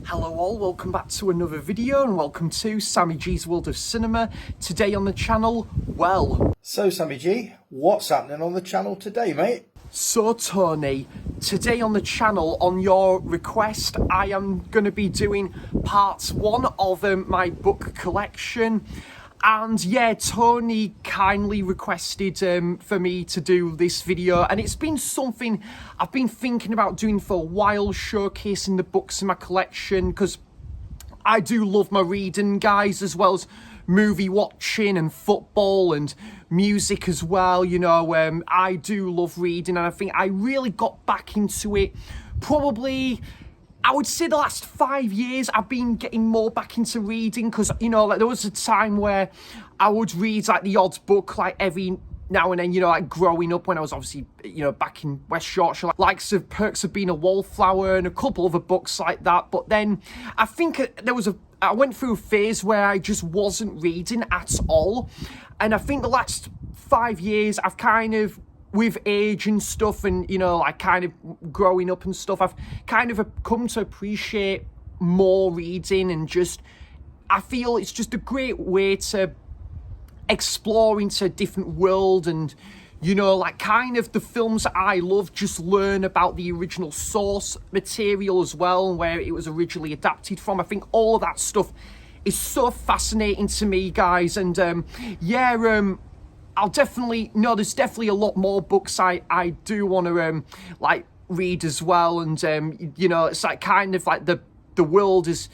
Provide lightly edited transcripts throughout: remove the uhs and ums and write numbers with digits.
Hello all, welcome back to another video and welcome to Sammy G's World of Cinema. Today on the channel, So Sammy G, what's happening on the channel today, mate? So Tony, today on the channel, on your request, I am going to be doing part one of my book collection. And yeah, Tony kindly requested for me to do this video, and it's been something I've been thinking about doing for a while, showcasing the books in my collection, because I do love my reading, guys, as well as movie watching and football and music as well. You know, I do love reading, and I think I really got back into it probably, I would say, the last 5 years. I've been getting more back into reading because, you know, like there was a time where I would read like the odd book like every now and then, you know, like growing up when I was obviously, you know, back in West Yorkshire, like likes of Perks of Being a Wallflower and a couple other books like that. But then I think I went through a phase where I just wasn't reading at all. And I think the last 5 years I've kind of, with age and stuff, and you know, like kind of growing up and stuff, I've kind of come to appreciate more reading, and just I feel it's just a great way to explore into a different world, and you know, like kind of the films that I love, just learn about the original source material as well, and where it was originally adapted from. I think all of that stuff is so fascinating to me, guys, and I'll definitely, there's definitely a lot more books I do want to like read as well, and you know, it's like kind of like the world is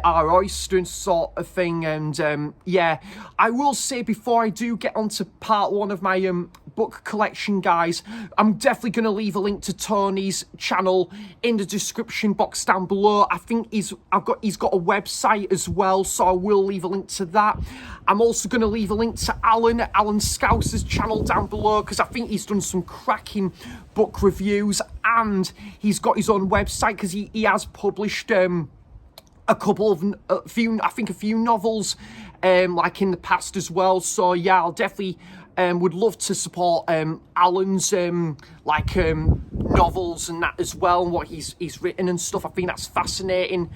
our oyster and sort of thing. And yeah, I will say before I do get onto part one of my book collection, guys, I'm definitely going to leave a link to Tony's channel in the description box down below. I think he's got a website as well, so I will leave a link to that. I'm also going to leave a link to Alan Scouse's channel down below, because I think he's done some cracking book reviews, and he's got his own website because he has published a few novels like in the past as well. So yeah, I'll definitely would love to support Alan's novels and that as well, and what he's written and stuff. I think that's fascinating.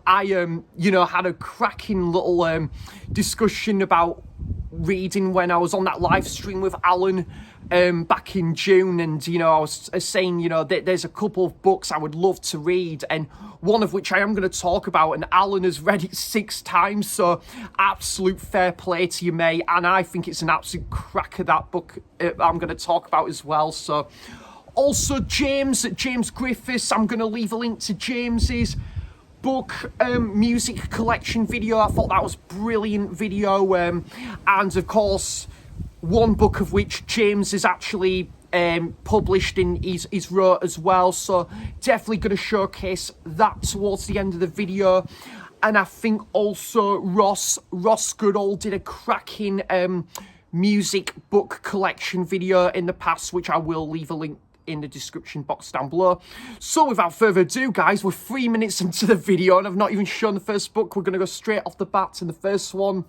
I you know, had a cracking little discussion about reading when I was on that live stream with Alan back in June, and you know, I was saying, you know, there's a couple of books I would love to read, and one of which I am going to talk about, and Alan has read it 6 times, so absolute fair play to you, mate. And I think it's an absolute cracker, that book I'm going to talk about as well. So also James Griffiths, I'm going to leave a link to James's book music collection video. I thought that was brilliant video, and of course one book of which James is actually published in he's wrote as well, so definitely going to showcase that towards the end of the video. And I think also Ross Goodall did a cracking music book collection video in the past, which I will leave a link in the description box down below. So without further ado, guys, we're 3 minutes into the video and I've not even shown the first book. We're going to go straight off the bat to the first one.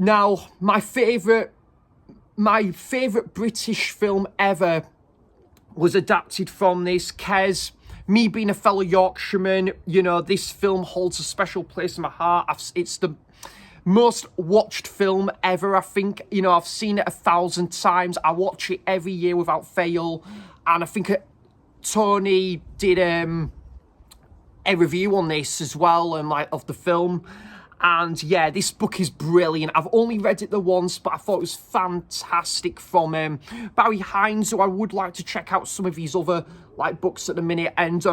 Now, my favourite British film ever was adapted from this. Kes, me being a fellow Yorkshireman, you know, this film holds a special place in my heart. It's the most watched film ever, I think. You know, I've seen it 1,000 times. I watch it every year without fail. And I think Tony did a review on this as well, of the film. And yeah, this book is brilliant. I've only read it the once, but I thought it was fantastic from Barry Hines, who I would like to check out some of his other books at the minute. And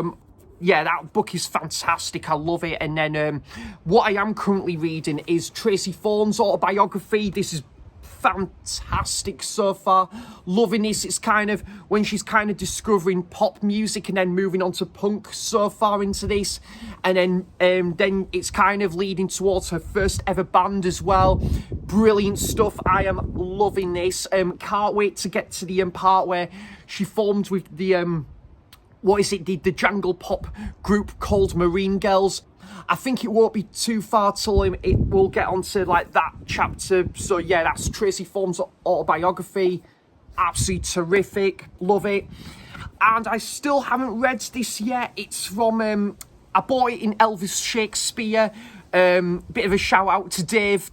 yeah, that book is fantastic. I love it. And then what I am currently reading is Tracy Thorn's autobiography. This is fantastic so far. Loving this. It's kind of when she's kind of discovering pop music and then moving on to punk so far into this, and then it's kind of leading towards her first ever band as well. Brilliant stuff. I am loving this. Can't wait to get to the part where she formed with the the jangle pop group called Marine Girls. I think it won't be too far till it will get onto that chapter. So yeah, that's Tracy Thorn's autobiography. Absolutely terrific. Love it. and I still haven't read this yet. It's from a boy in Elvis Shakespeare. Bit of a shout out to Dave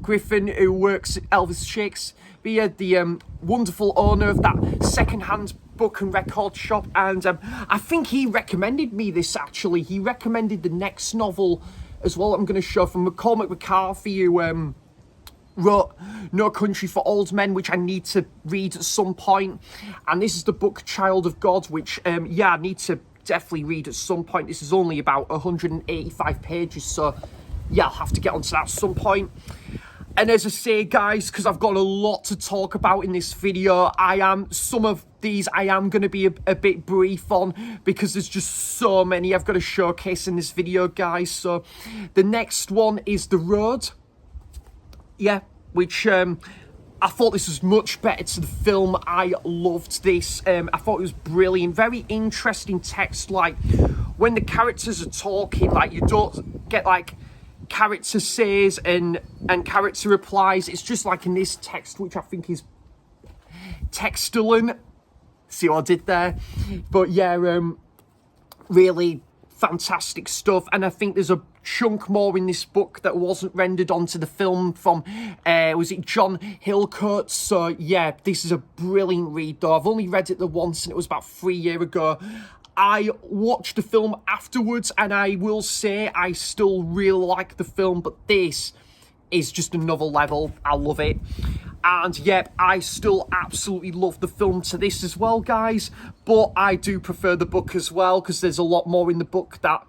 Griffin, who works at Elvis Shakespeare, the wonderful owner of that second-hand book and record shop. And I think he recommended me this, actually. He recommended the next novel as well I'm going to show, from Cormac McCarthy, who wrote No Country for Old Men, which I need to read at some point. And this is the book Child of God, which, yeah, I need to definitely read at some point. This is only about 185 pages, so yeah, I'll have to get onto that at some point. And as I say, guys, because I've got a lot to talk about in this video, some of these I am going to be a bit brief on, because there's just so many I've got to showcase in this video, guys. So the next one is The Road. Yeah, which I thought this was much better to the film. I loved this. I thought it was brilliant. Very interesting text. Like, when the characters are talking, like, you don't get, like, character says and character replies. It's just like in this text, which I think is textulant. See what I did there? But yeah, really fantastic stuff. And I think there's a chunk more in this book that wasn't rendered onto the film from, was it John Hillcoat? So yeah, this is a brilliant read though. I've only read it the once, and it was about 3 years ago. I watched the film afterwards, and I will say I still really like the film, but this is just another level. I love it. And yep, I still absolutely love the film to this as well, guys. But I do prefer the book as well, because there's a lot more in the book that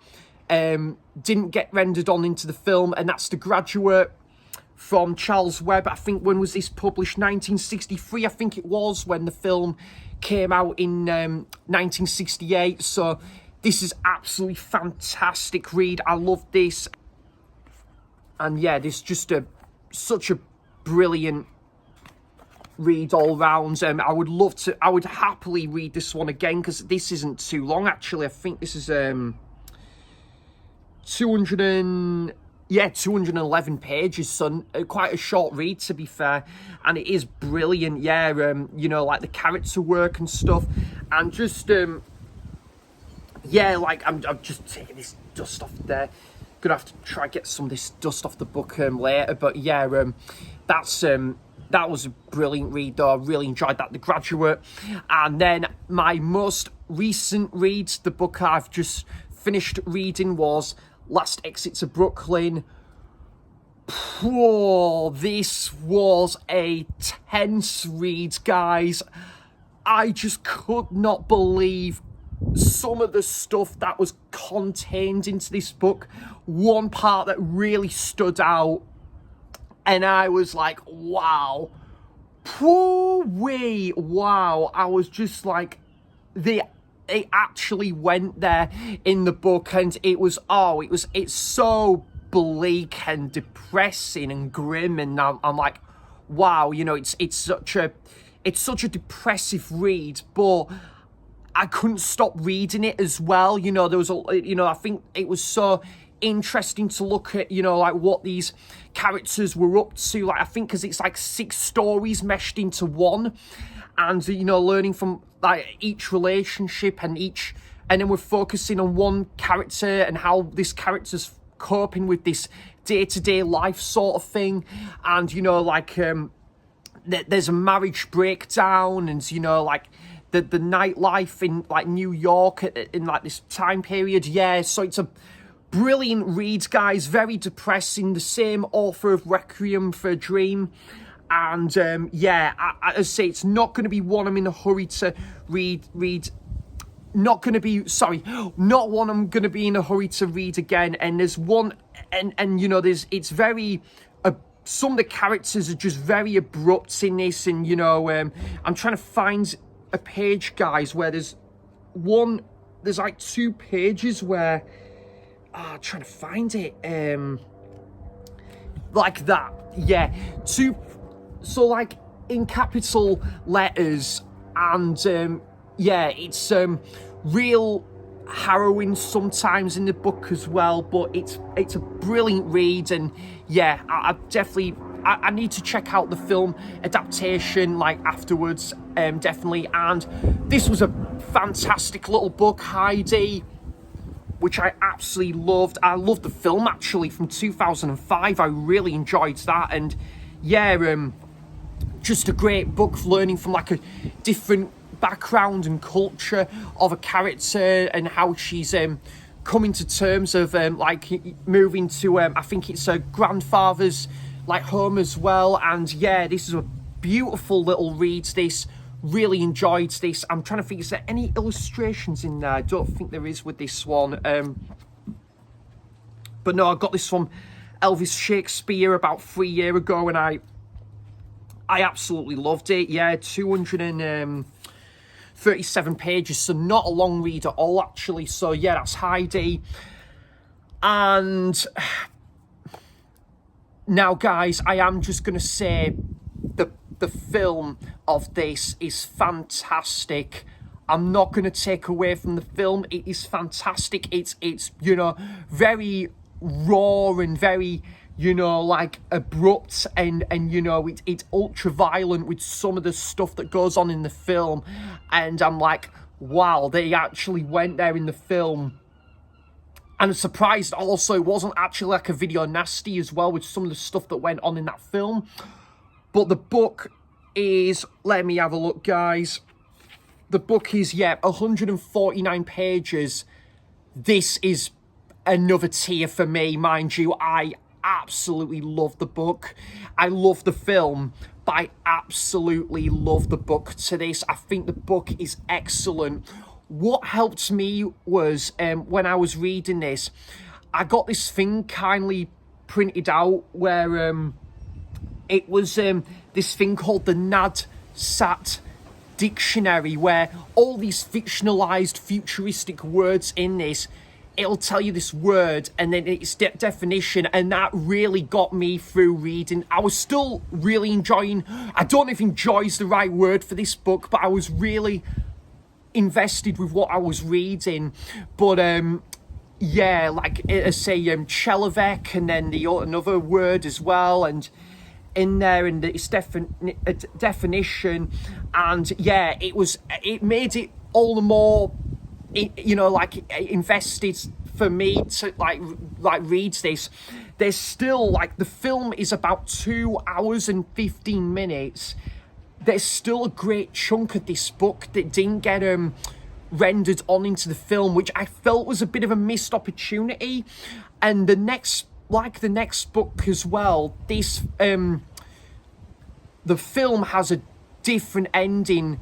didn't get rendered on into the film, and that's The Graduate from Charles Webb. I think, when was this published? 1963, I think it was, when the film came out in 1968. So this is absolutely fantastic read. I love this. And yeah, this is just such a brilliant read all round. I would happily read this one again, because this isn't too long, actually. I think this is 211 pages, so quite a short read, to be fair. And it is brilliant, yeah. You know, like the character work and stuff, and just yeah, like I'm just taking this dust off there. Gonna have to try get some of this dust off the book later, but yeah, that was a brilliant read though. I really enjoyed that, The Graduate. And then my most recent read, the book I've just finished reading, was Last Exit to Brooklyn. Whoa, this was a tense read, guys. I just could not believe some of the stuff that was contained into this book. One part that really stood out, and I was like, wow. Wow. I was just like, it actually went there in the book, and it's so bleak and depressing and grim, and I'm like, wow, you know, it's such a depressive read, but I couldn't stop reading it as well. You know, I think it was so interesting to look at, you know, like what these characters were up to. Like, I think because it's like 6 stories meshed into one, and, you know, learning from like each relationship and then we're focusing on one character and how this character's coping with this day-to-day life sort of thing. And, you know, like there's a marriage breakdown, and, you know, like the nightlife in like New York in like this time period. Yeah, so it's a brilliant read, guys. Very depressing. The same author of Requiem for a Dream. And yeah, I say it's not going to be one I'm in a hurry to read. Not one I'm going to be in a hurry to read again. And there's one, and you know, it's very, some of the characters are just very abrupt in this. And, you know, I'm trying to find a page, guys, where there's like 2 pages where, I'm trying to find it, like that, yeah, 2, so like in capital letters, and yeah, it's real harrowing sometimes in the book as well, but it's a brilliant read. And yeah, I definitely I need to check out the film adaptation like afterwards, definitely. And this was a fantastic little book, Heidi, which I absolutely loved. I loved the film actually from 2005. I really enjoyed that, and yeah, just a great book, learning from like a different background and culture of a character and how she's coming to terms of like moving to I think it's her grandfather's like home as well. And yeah, this is a beautiful little read. This really enjoyed this. I'm trying to think, is there any illustrations in there? I don't think there is with this one, but no, I got this from Elvis Shakespeare about 3 years ago, and I absolutely loved it. Yeah, 237 pages, so not a long read at all actually. So yeah, that's Heidi. And now guys, I am just gonna say the film of this is fantastic. I'm not going to take away from the film. It is fantastic. It's you know, very raw and very, you know, like abrupt, and you know, it's ultra violent with some of the stuff that goes on in the film. And I'm like, wow, they actually went there in the film. And I'm surprised also it wasn't actually like a video nasty as well with some of the stuff that went on in that film. But the book is, let me have a look, guys. The book is, yeah, 149 pages. This is another tier for me, mind you. I absolutely love the book. I love the film, but I absolutely love the book to this. I think the book is excellent. What helped me was, when I was reading this, I got this thing kindly printed out where, it was this thing called the NADSAT dictionary, where all these fictionalized futuristic words in this, it'll tell you this word and then its definition, and that really got me through reading. I was still really enjoying, I don't know if enjoy is the right word for this book, but I was really invested with what I was reading. But yeah, like I say, Chelovek, and then another word as well, and in there, and its definition, and yeah, it made it all the more, you know, like invested for me to like read this. There's still, like, the film is about 2 hours and 15 minutes. There's still a great chunk of this book that didn't get rendered on into the film, which I felt was a bit of a missed opportunity. And the next book as well, this the film has a different ending,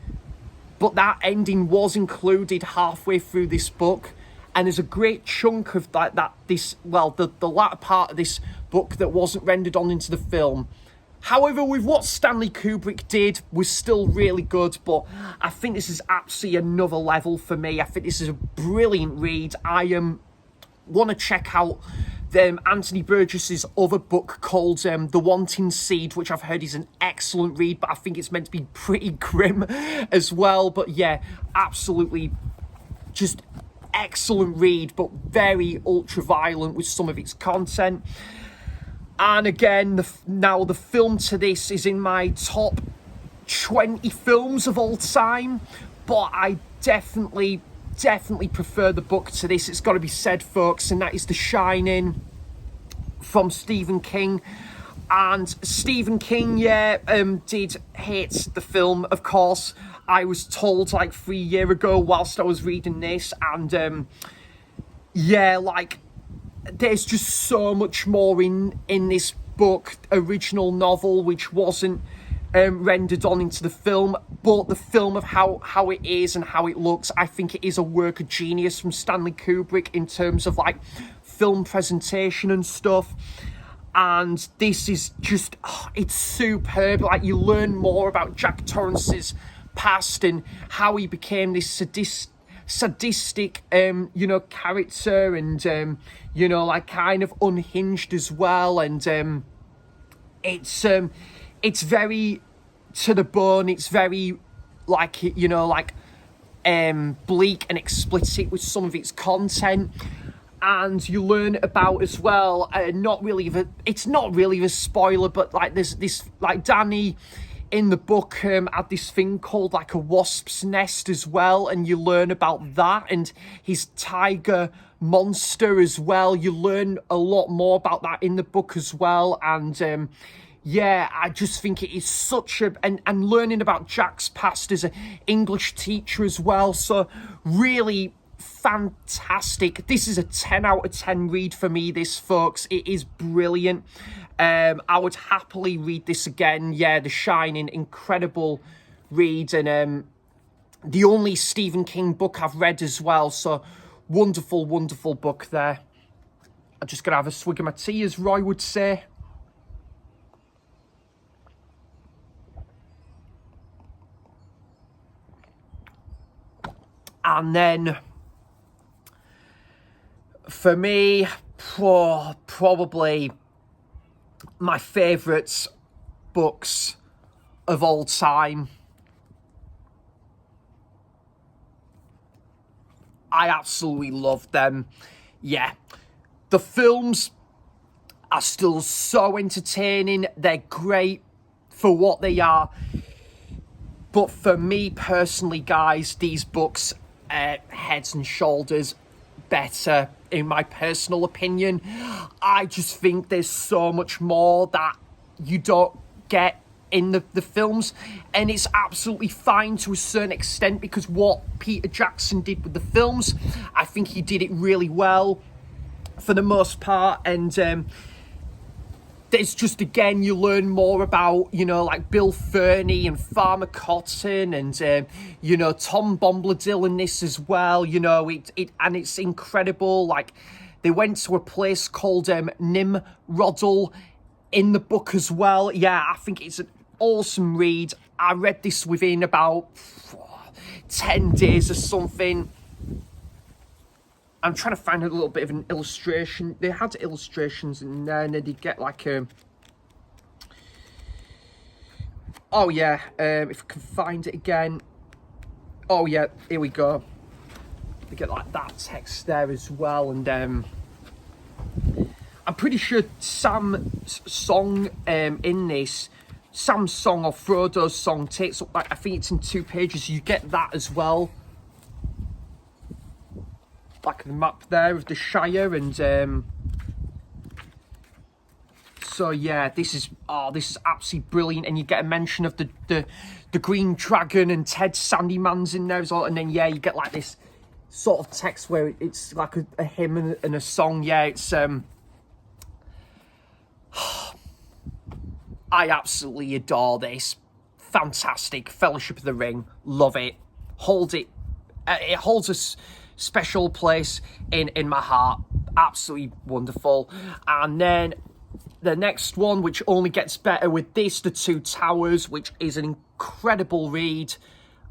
but that ending was included halfway through this book, and there's a great chunk of the latter part of this book that wasn't rendered on into the film. However, with what Stanley Kubrick did was still really good, but I think this is absolutely another level for me. I think this is a brilliant read. I want to check out Anthony Burgess's other book called The Wanting Seed, which I've heard is an excellent read, but I think it's meant to be pretty grim as well. But yeah, absolutely just excellent read, but very ultra violent with some of its content. And again, now the film to this is in my top 20 films of all time, but I definitely prefer the book to this. It's got to be said, folks, and that is The Shining from Stephen King. And Stephen King, did hate the film, of course. I was told like 3 years ago whilst I was reading this, and there's just so much more in this book, original novel, which wasn't rendered on into the film, but the film of how it is and how it looks, I think it is a work of genius from Stanley Kubrick in terms of like film presentation and stuff. And this is just, it's superb. Like, you learn more about Jack Torrance's past and how he became this sadistic character, and like kind of unhinged as well. And it's very to the bone. It's very bleak and explicit with some of its content. and you learn about as well, it's not really a spoiler, but like this like Danny in the book had this thing called like a wasp's nest as well, and you learn about that and his tiger monster as well. You learn a lot more about that in the book as well, and yeah, I just think it is such a... And learning about Jack's past as an English teacher as well. So really fantastic. This is a 10 out of 10 read for me, this, folks. It is brilliant. I would happily read this again. Yeah, The Shining, incredible read. And the only Stephen King book I've read as well. So wonderful, wonderful book there. I'm just going to have a swig of my tea, as Roy would say. And then, for me, probably my favourite books of all time. I absolutely love them. Yeah. The films are still so entertaining. They're great for what they are. But for me personally, guys, these books are heads and shoulders better, in my personal opinion. I just think there's so much more that you don't get in the films, and it's absolutely fine to a certain extent, because what Peter Jackson did with the films, I think he did it really well for the most part. And there's just, again, you learn more about, you know, like Bill Fernie and Farmer Cotton, and you know, Tom Bombadil in this as well. You know, and it's incredible. Like, they went to a place called Nimrodel in the book as well. Yeah, I think it's an awesome read. I read this within about 10 days or something. I'm trying to find a little bit of an illustration. They had illustrations in there, and then they'd get like a... Oh yeah, if I can find it again. Oh yeah, here we go. They get like that text there as well, and I'm pretty sure Sam's song in this, Sam's song or Frodo's song takes up, like, I think it's in 2 pages. You get that as well. Like the map there of the Shire, and so yeah, this is absolutely brilliant. And you get a mention of the Green Dragon, and Ted Sandyman's in there as well. And then yeah, you get like this sort of text where it's like a hymn and a song. Yeah, it's I absolutely adore this. Fantastic. Fellowship of the Ring, love it. It holds a special place in my heart. Absolutely wonderful. And then the next one, which only gets better with this, The Two Towers, which is an incredible read.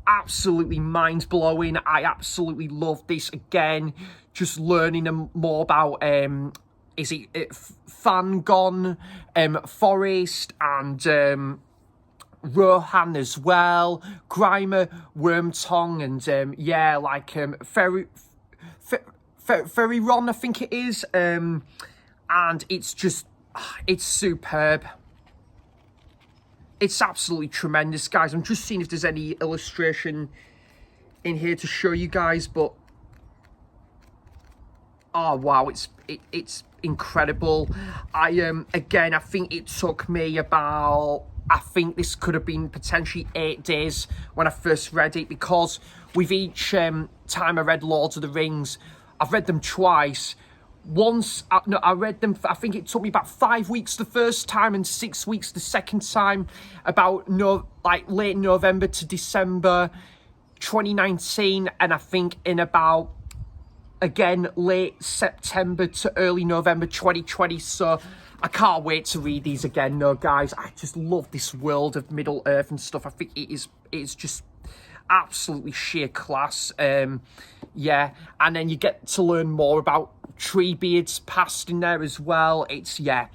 Absolutely mind-blowing. I absolutely love this again. Just learning more about Fangon, Forest, and Rohan as well, Grimer, Wormtongue, and yeah, like Ferry Ron, I think it is, and it's just, it's superb. It's absolutely tremendous, guys. I'm just seeing if there's any illustration in here to show you guys, but oh wow, it's incredible. Again, I think it took me about, I think this could have been potentially 8 days when I first read it, because with each time I read Lord of the Rings, I've read them twice. Once, I read them, I think it took me about 5 weeks the first time and 6 weeks the second time, about late November to December 2019, and I think in about, again, late September to early November 2020, so I can't wait to read these again. No, guys, I just love this world of Middle Earth and stuff. I think it's just absolutely sheer class. Yeah, and then you get to learn more about Treebeard's past in there as well. It's, yeah,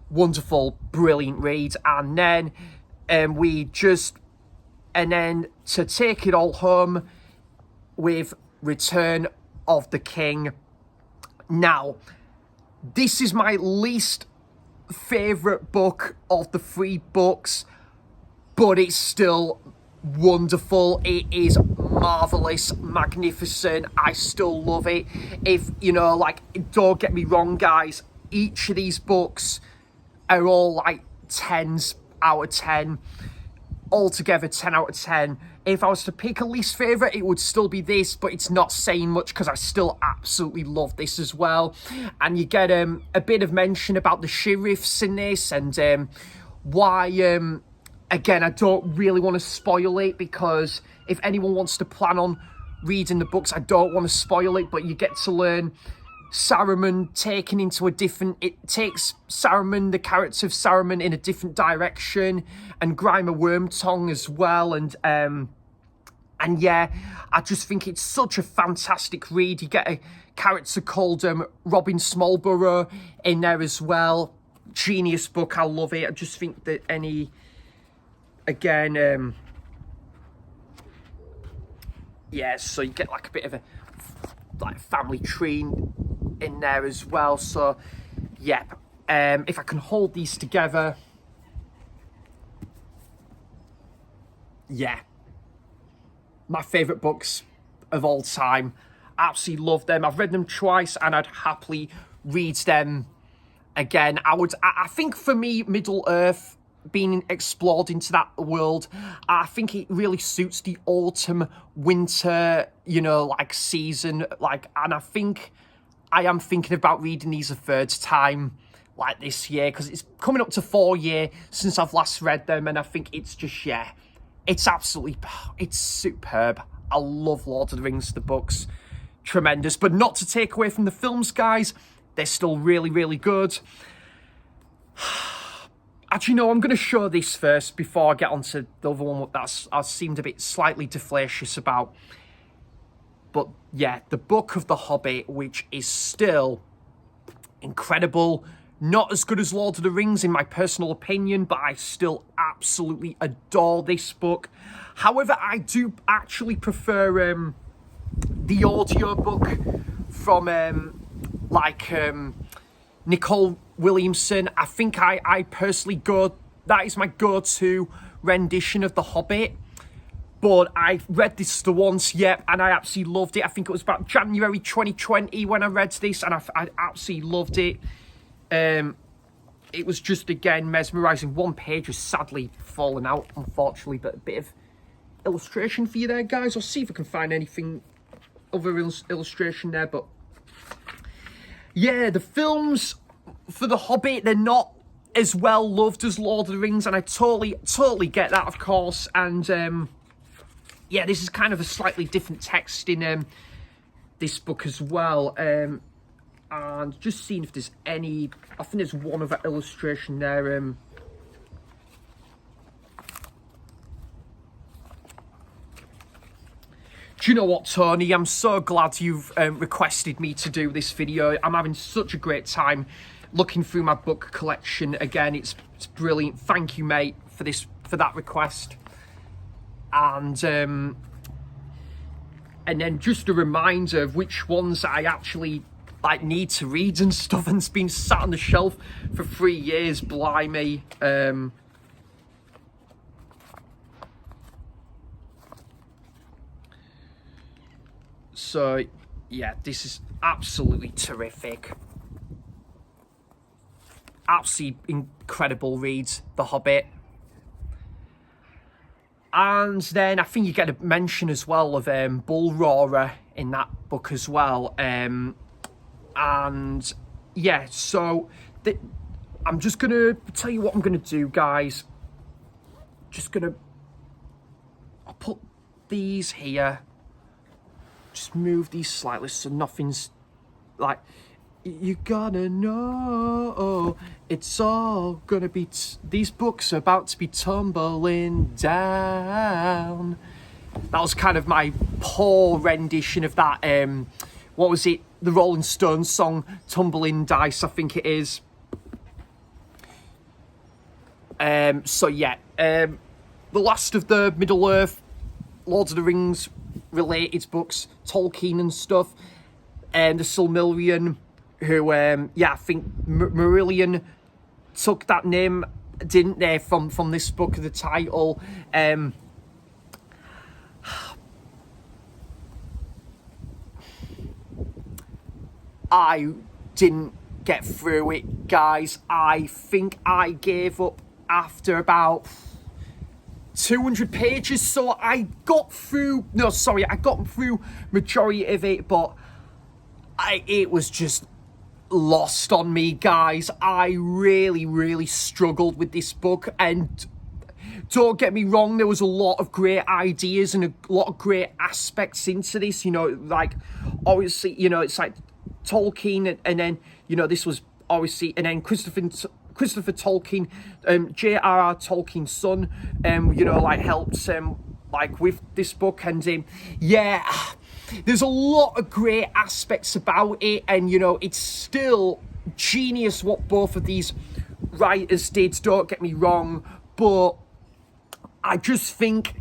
wonderful, brilliant read. And then and then to take it all home with Return of the King. Now, this is my least favourite book of the 3 books, but it's still wonderful. It is marvellous, magnificent. I still love it. If, you know, like, don't get me wrong, guys, each of these books are all like 10s out of 10. Altogether 10 out of 10. If I was to pick a least favourite, it would still be this, but it's not saying much because I still absolutely love this as well. And you get a bit of mention about the sheriffs in this, and why, again, I don't really want to spoil it, because if anyone wants to plan on reading the books, I don't want to spoil it, but you get to learn Saruman taken into a different, it takes Saruman, the character of Saruman, in a different direction, and Grima Wormtongue as well, and yeah, I just think it's such a fantastic read. You get a character called Robin Smallborough in there as well. Genius book, I love it. I just think that yeah, so you get like a bit of a family tree in there as well. So yeah, if I can hold these together, yeah, my favourite books of all time. Absolutely love them. I've read them twice and I'd happily read them again. I think for me, Middle Earth, being explored into that world, I think it really suits the autumn, winter, you know, like season, like, and I think I am thinking about reading these a 3rd time, like this year, because it's coming up to 4 years since I've last read them, and I think it's just, yeah, it's absolutely, it's superb. I love Lord of the Rings, the books, tremendous, but not to take away from the films, guys, they're still really, really good. Actually, no, I'm going to show this first before I get onto the other one that I seemed a bit slightly deflacious about. But yeah, the Book of the Hobbit, which is still incredible. Not as good as Lord of the Rings in my personal opinion, but I still absolutely adore this book. However, I do actually prefer the audiobook from Nicole Williamson. I think I personally that is my go-to rendition of The Hobbit. But I read this the once, yep, and I absolutely loved it. I think it was about January 2020 when I read this, and I absolutely loved it. It was just, again, mesmerising. One page has sadly fallen out, unfortunately, but a bit of illustration for you there, guys. I'll see if I can find anything, other illustration there, but yeah, the films for The Hobbit, they're not as well loved as Lord of the Rings, and I totally get that, of course, and yeah, this is kind of a slightly different text in this book as well, and just seeing if there's any, I think there's one other illustration there, do you know what, Tony? I'm so glad you've requested me to do this video. I'm having such a great time looking through my book collection again. It's brilliant. Thank you, mate, for that request. And then just a reminder of which ones I actually need to read and stuff, and it's been sat on the shelf for 3 years. Blimey. So yeah, this is absolutely terrific. Absolutely incredible read, The Hobbit. And then I think you get a mention as well of Bull Roarer in that book as well. And yeah, so I'm just going to tell you what I'm going to do, guys. I'll put these here. Just move these slightly so nothing's like... You gotta know, it's all gonna be, these books are about to be tumbling down. That was kind of my poor rendition of that, what was it, the Rolling Stones song, Tumbling Dice, I think it is. So yeah, the last of the Middle Earth, Lord of the Rings related books, Tolkien and stuff. the Silmarillion, who, I think Marillion took that name, didn't they, from this book, the title. I didn't get through it, guys. I think I gave up after about 200 pages, so I got through majority of it, but it was just lost on me, guys. I really struggled with this book, and don't get me wrong, there was a lot of great ideas and a lot of great aspects into this, like, obviously, it's like Tolkien, and then, this was obviously, and then Christopher Tolkien, J.R.R. Tolkien's son, like, helped, like, with this book, and, there's a lot of great aspects about it, and, it's still genius what both of these writers did, don't get me wrong, but I just think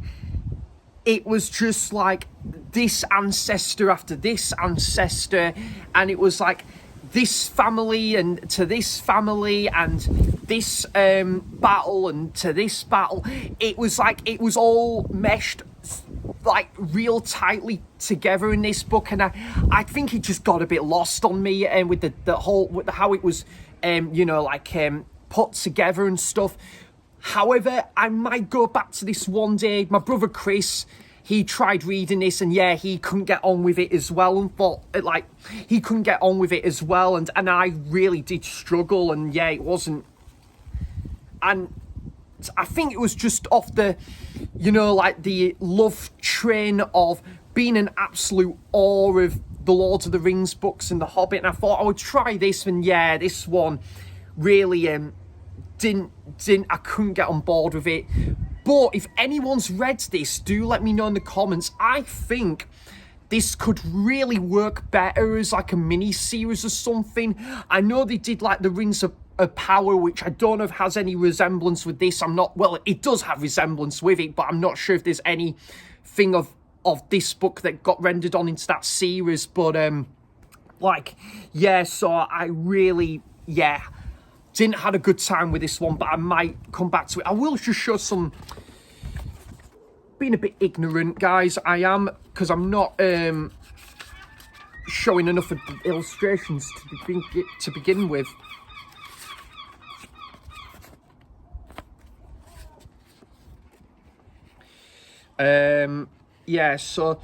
it was just like this ancestor after this ancestor, and it was like this family and to this family and this battle and to this battle. It was like it was all meshed like real tightly together in this book, and I think it just got a bit lost on me, and with the whole with how it was put together and stuff. However, I might go back to this one day. My brother Chris, he tried reading this, and he couldn't get on with it as well, and he couldn't get on with it as well, and I really did struggle, and it wasn't, and I think it was just off the, the love train of being an absolute awe of the Lord of the Rings books and The Hobbit, and I thought I would try this, and this one really I couldn't get on board with it. But if anyone's read this, do let me know in the comments. I think this could really work better as like a mini-series or something. I know they did like the Rings of Power, which I don't know if has any resemblance with this. It does have resemblance with it, but I'm not sure if there's anything of this book that got rendered on into that series. But so I really didn't have a good time with this one, but I might come back to it. I will just show some, being a bit ignorant, guys, I am, because I'm not showing enough of the illustrations to begin with. So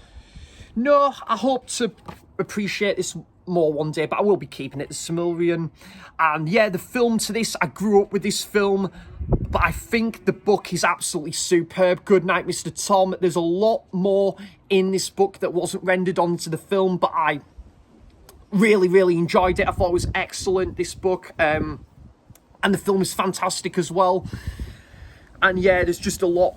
no, I hope to appreciate this more one day, but I will be keeping it, the Silmarillion. And the film to this, I grew up with this film, but I think the book is absolutely superb. Good night, Mr. Tom. There's a lot more in this book that wasn't rendered onto the film, but I really enjoyed it. I thought it was excellent, this book, and the film is fantastic as well. And there's just a lot.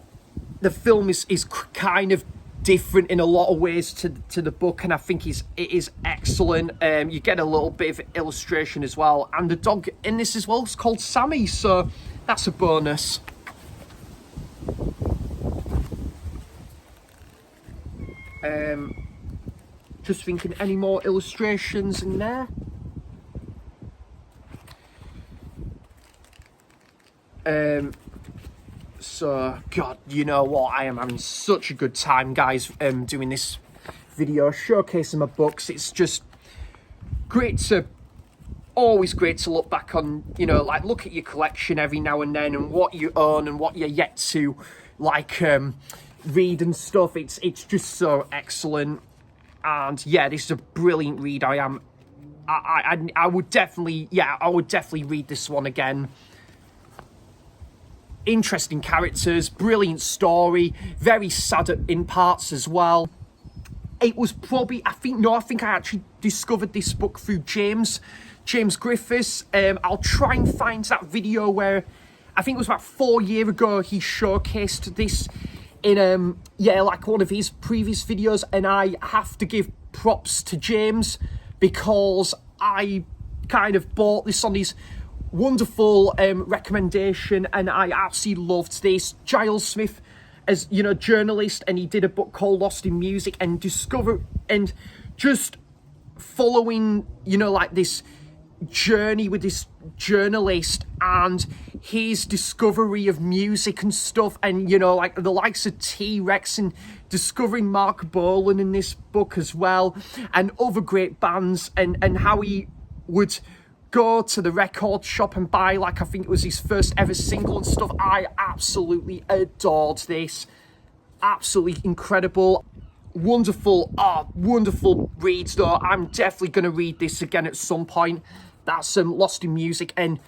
The film is kind of different in a lot of ways to the book, and I think it is excellent. You get a little bit of illustration as well, and the dog in this as well is called Sammy, so that's a bonus. Just thinking, any more illustrations in there? So, God, you know what? I am having such a good time, guys, doing this video, showcasing my books. It's just always great to look back on, look at your collection every now and then and what you own and what you're yet to, read and stuff. It's just so excellent. And, this is a brilliant read. I would definitely read this one again. Interesting characters, brilliant story, very sad in parts as well. It was probably, I think I actually discovered this book through James Griffiths. I'll try and find that video where, I think it was about 4 years ago, he showcased this in, one of his previous videos, and I have to give props to James, because I kind of bought this on his wonderful recommendation, and I absolutely loved this. Giles Smith, as journalist, and he did a book called Lost in Music, and just following, you know, like this journey with this journalist and his discovery of music and stuff, and, you know, like the likes of T-Rex, and discovering Mark Bolan in this book as well, and other great bands, and how he would go to the record shop and buy, like, I think it was his first ever single and stuff. I absolutely adored this. Absolutely incredible. Wonderful reads though. I'm definitely going to read this again at some point. That's Lost in Music, and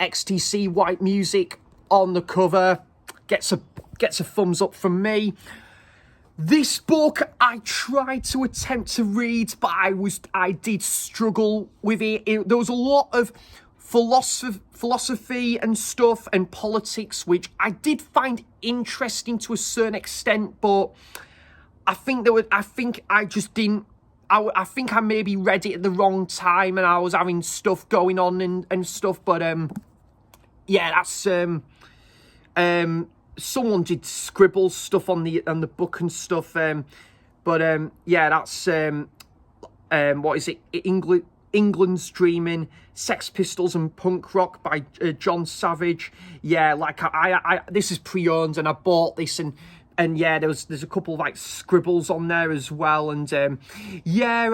XTC white music on the cover gets a thumbs up from me. This book I tried to attempt to read, but I did struggle with it. There was a lot of philosophy and stuff and politics, which I did find interesting to a certain extent, but I think I maybe read it at the wrong time, and I was having stuff going on and stuff. But yeah, that's someone did scribble stuff on the book and stuff. But yeah, that's what is it? England's Dreaming, Sex Pistols and Punk Rock by John Savage. Yeah, like I this is pre-owned, and I bought this, and yeah, there's a couple of like scribbles on there as well, and yeah,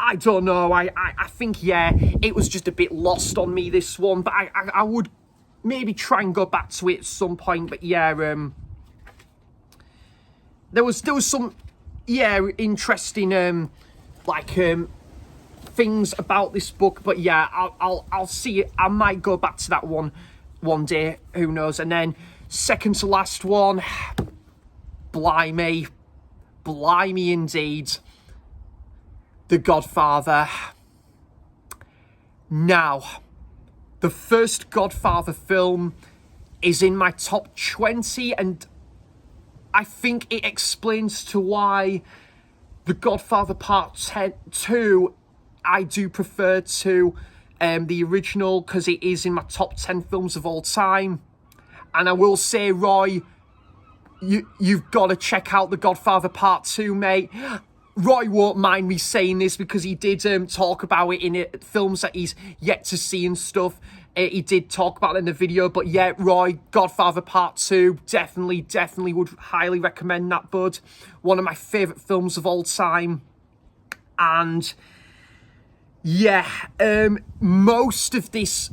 I don't know, I think, yeah, it was just a bit lost on me, this one, but I would maybe try and go back to it at some point. But yeah, there was some, yeah, interesting things about this book. But yeah, I'll see it. I might go back to that one day, who knows. And then second to last one, blimey indeed, The Godfather. Now, the first Godfather film is in my top 20, and I think it explains to why The Godfather Part 2 I do prefer to the original, because it is in my top 10 films of all time. And I will say, Roy, you've got to check out The Godfather Part 2, mate. Roy won't mind me saying this, because he did talk about it in films that he's yet to see and stuff. He did talk about it in the video. But yeah, Roy, Godfather Part 2, definitely would highly recommend that, bud. One of my favourite films of all time. And yeah, most of this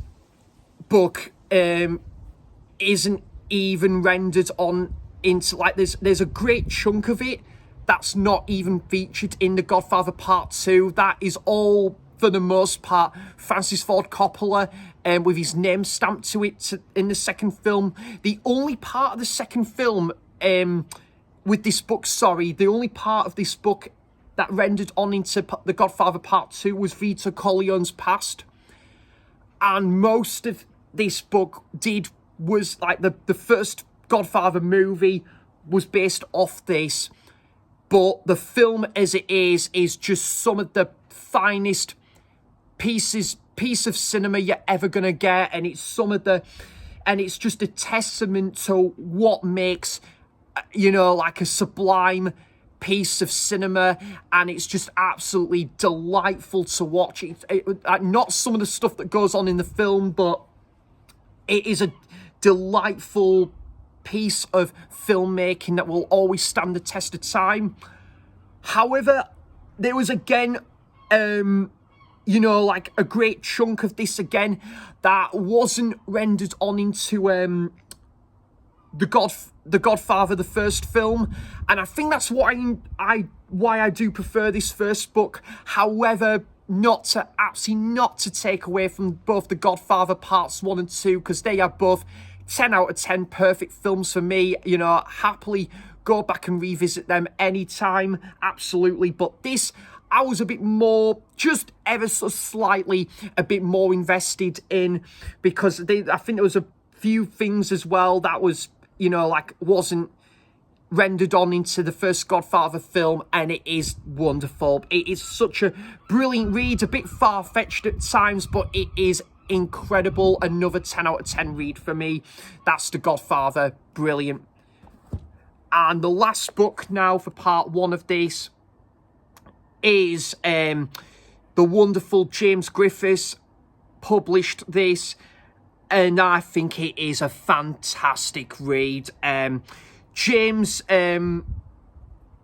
book isn't even rendered on into, like, there's a great chunk of it that's not even featured in The Godfather Part 2. That is all, for the most part, Francis Ford Coppola, with his name stamped to it in the second film. The only part of the second film with this book, the only part of this book that rendered on into The Godfather Part 2 was Vito Corleone's past. And most of this book was like the first Godfather movie was based off this. But the film as it is just some of the finest piece of cinema you're ever gonna get, and it's just a testament to what makes, you know, like a sublime piece of cinema, and it's just absolutely delightful to watch. Not some of the stuff that goes on in the film, but it is a delightful piece of filmmaking that will always stand the test of time. However, there was again, you know, like a great chunk of this again that wasn't rendered on into The Godfather, the first film, and I think that's why I do prefer this first book. However, not to take away from both The Godfather Parts 1 and 2, because they are both 10 out of 10 perfect films for me. You know, happily go back and revisit them anytime, absolutely. But this, I was a bit more, just ever so slightly, a bit more invested in, because I think there was a few things as well that was, you know, like, wasn't rendered on into the first Godfather film, and it is wonderful. It is such a brilliant read, a bit far-fetched at times, but it is incredible. Another 10 out of 10 read for me. That's The Godfather. Brilliant. And the last book now for part 1 of this is the wonderful James Griffiths published this, and I think it is a fantastic read. James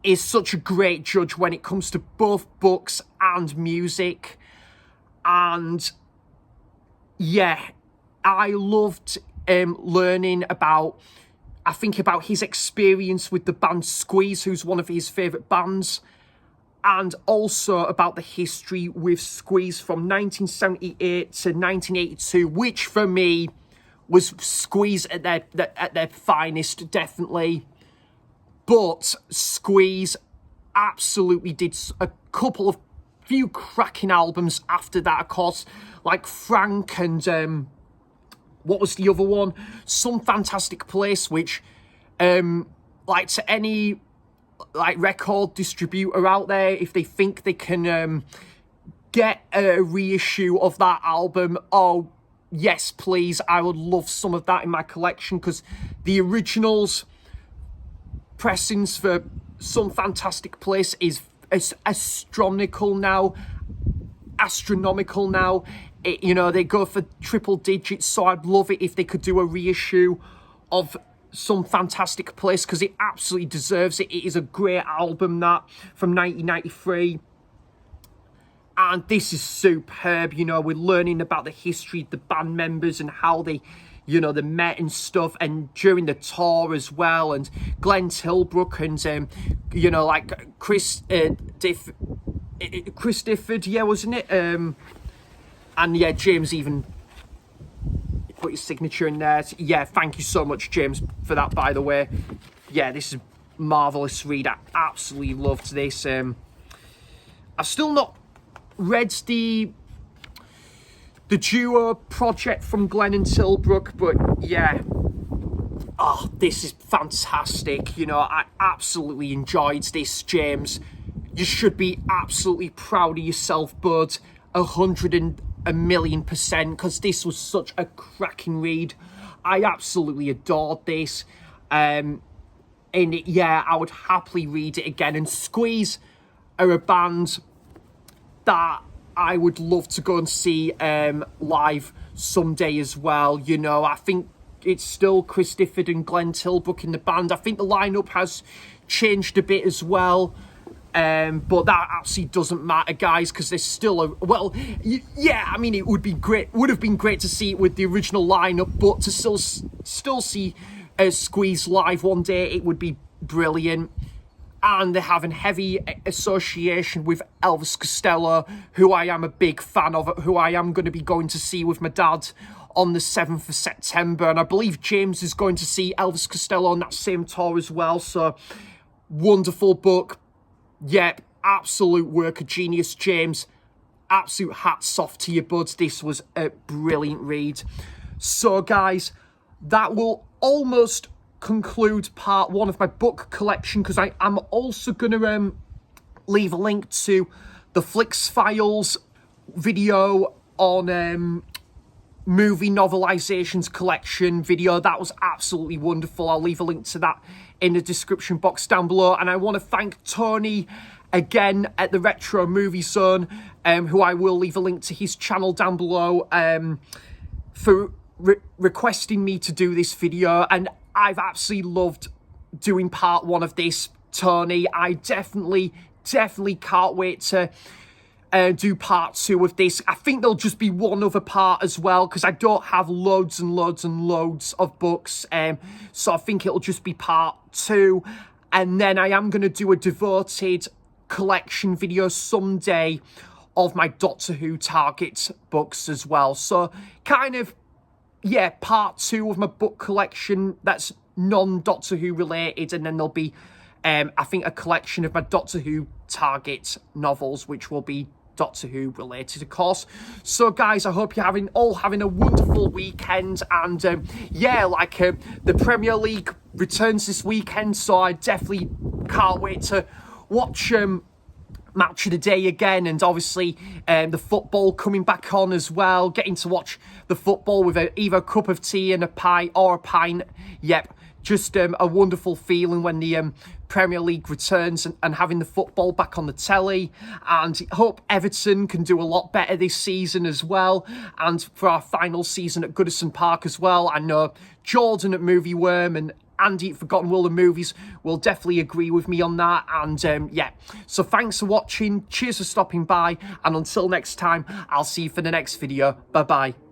is such a great judge when it comes to both books and music, and yeah, I loved learning about his experience with the band Squeeze, who's one of his favourite bands, and also about the history with Squeeze from 1978 to 1982, which for me was Squeeze at their finest, definitely. But Squeeze absolutely did a few cracking albums after that, of course, like Frank and what was the other one? Some Fantastic Place, which like to any like record distributor out there, if they think they can get a reissue of that album, oh yes please, I would love some of that in my collection, because the originals pressings for Some Fantastic Place is astronomical now. They go for triple digits, so I'd love it if they could do a reissue of Some Fantastic Place, because it absolutely deserves it. It is a great album, that, from 1993. And this is superb. We're learning about the history of the band members and how they, they met and stuff, and during the tour as well, and Glenn Tilbrook and, like Chris Difford, yeah, wasn't it? And yeah, James even put his signature in there. Yeah, thank you so much, James, for that, by the way. Yeah, this is a marvellous read. I absolutely loved this. I've still not read the duo project from Glenn and Tilbrook, but yeah. Oh, this is fantastic. I absolutely enjoyed this, James. You should be absolutely proud of yourself, bud. 100,000,000%, because this was such a cracking read. I absolutely adored this. I would happily read it again. And Squeeze are a band that I would love to go and see live someday as well. I think it's still Chris Difford and Glenn Tilbrook in the band. I think the lineup has changed a bit as well. But that absolutely doesn't matter, guys, because there's still it would have been great to see it with the original lineup, but to still see Squeeze live one day, it would be brilliant. And they're having heavy association with Elvis Costello, who I am a big fan of, who I am going to be going to see with my dad on the 7th of September. And I believe James is going to see Elvis Costello on that same tour as well. So, wonderful book. Yep, absolute work of genius, James. Absolute hats off to you, buds. This was a brilliant read. So, guys, that will almost conclude part 1 of my book collection, because I am also going to leave a link to the Flix Files video on movie novelizations collection video. That was absolutely wonderful. I'll leave a link to that in the description box down below. And I want to thank Tony again at the Retro Movie Zone, who I will leave a link to his channel down below, for requesting me to do this video. And I've absolutely loved doing part 1 of this, Tony. I definitely can't wait to do part 2 of this. I think there'll just be one other part as well, because I don't have loads and loads and loads of books. So I think it'll just be part 2. And then I am going to do a devoted collection video someday of my Doctor Who Target books as well. So kind of, yeah, part 2 of my book collection that's non-Doctor Who related. And then there'll be, I think, a collection of my Doctor Who Target novels, which will be Doctor Who related, of course. So, guys, I hope you're all having a wonderful weekend. And, the Premier League returns this weekend, so I definitely can't wait to watch Match of the Day again. And obviously the football coming back on as well, getting to watch the football with either a cup of tea and a pie or a pint. Yep, just a wonderful feeling when the Premier League returns and having the football back on the telly, and hope Everton can do a lot better this season as well, and for our final season at Goodison Park as well. I know Jordan at Movie Worm and Andy at Forgotten World of Movies will definitely agree with me on that. And yeah, so thanks for watching, cheers for stopping by, and until next time, I'll see you for the next video. Bye bye.